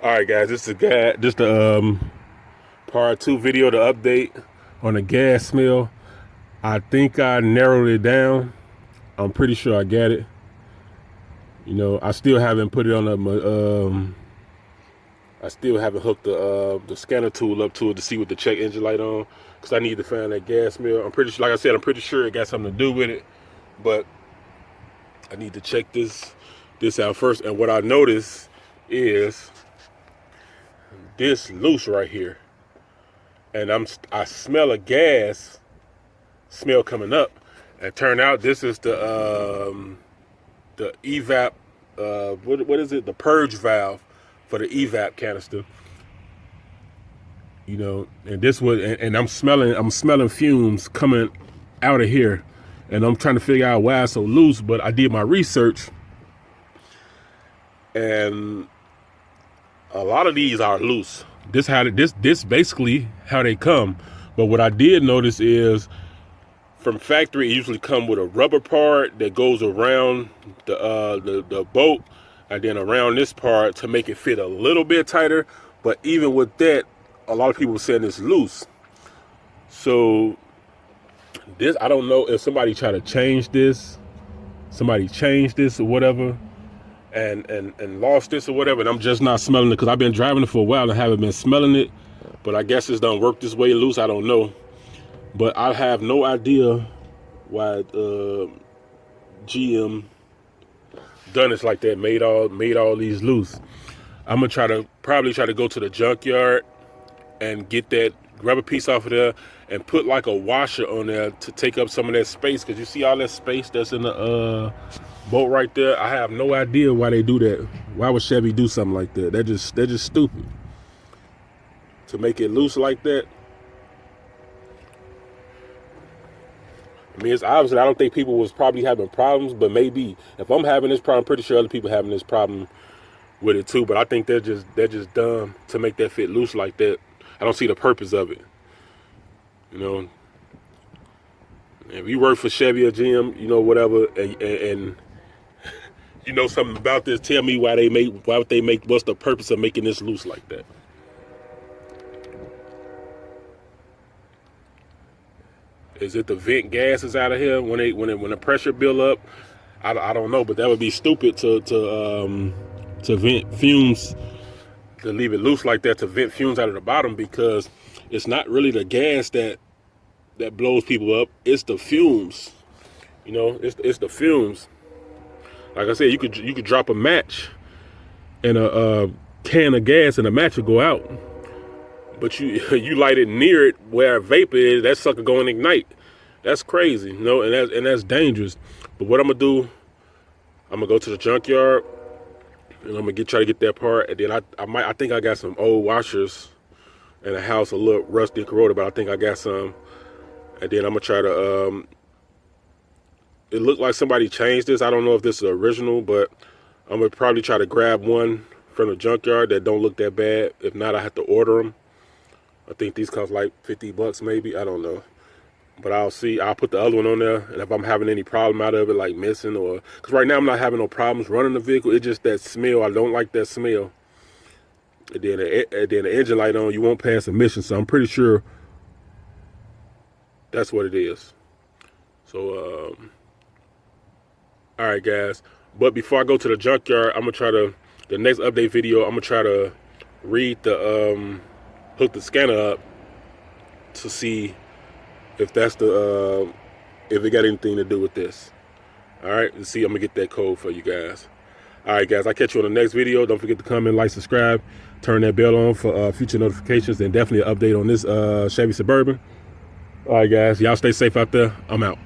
All right, guys, this is the part two video to update on the gas smell. I think I narrowed it down. I'm pretty sure I got it. You know, I still haven't put it on I still haven't hooked the scanner tool up to it to see what the check engine light on, because I need to find that gas smell. I'm pretty sure, like I said, I'm pretty sure it got something to do with it, but I need to check this out first. And what I noticed is this loose right here, and I smell a gas smell coming up, and turn out this is the evap what is it, the purge valve for the evap canister, you know. And this was, and I'm smelling fumes coming out of here, and I'm trying to figure out why it's so loose. But I did my research, and a lot of these are loose. This basically how they come. But what I did notice is, from factory, it usually come with a rubber part that goes around the bolt, and then around this part to make it fit a little bit tighter. But even with that, a lot of people are saying it's loose. So this, I don't know if somebody tried to change this, or whatever, and lost this or whatever, and I'm just not smelling it, because I've been driving it for a while and haven't been smelling it. But I guess it's done work this way loose. I don't know. But I have no idea why GM done this like that, made all these loose. I'm gonna probably try to go to the junkyard and get that rubber piece off of there and put like a washer on there to take up some of that space, because you see all that space that's in the bolt right there. I have no idea why they do that. Why would Chevy do something like that? They're just stupid to make it loose like that. I mean, it's obviously, I don't think people was probably having problems, but maybe if I'm having this problem, I'm pretty sure other people having this problem with it too. But I think they're just dumb to make that fit loose like that. I don't see the purpose of it. You know, if you work for Chevy or GM, you know, whatever, and you know something about this, tell me why would they make, what's the purpose of making this loose like that? Is it the vent gases out of here when the pressure build up? I don't know, but that would be stupid to vent fumes, to leave it loose like that, to vent fumes out of the bottom, because it's not really the gas that blows people up. It's the fumes. You know, it's the fumes. Like I said, you could drop a match in a can of gas and the match will go out. But you light it near it where vapor is, that sucker going to ignite. That's crazy, you know, and that's dangerous. But what I'm gonna do, I'm gonna go to the junkyard and I'm gonna try to get that part. And then I think I got some old washers in the house, a little rusty and corroded, but I think I got some. And then I'm gonna try to. It looked like somebody changed this. I don't know if this is original, but I'm gonna probably try to grab one from the junkyard that don't look that bad. If not, I have to order them. I think these cost like $50 maybe. I don't know. But I'll see. I'll put the other one on there. And if I'm having any problem out of it, like missing, or, because right now I'm not having no problems running the vehicle. It's just that smell. I don't like that smell. And then the engine light on, you won't pass emissions. So I'm pretty sure that's what it is. So, all right, guys. But before I go to the junkyard, I'm going to try to, the next update video, I'm going to try to read the, hook the scanner up to see if that's if it got anything to do with this. All right, let's see. I'm gonna get that code for you guys. All right, guys, I'll catch you on the next video. Don't forget to comment, like, subscribe, turn that bell on for future notifications, and definitely an update on this Chevy Suburban. All right, guys, y'all stay safe out there. I'm out.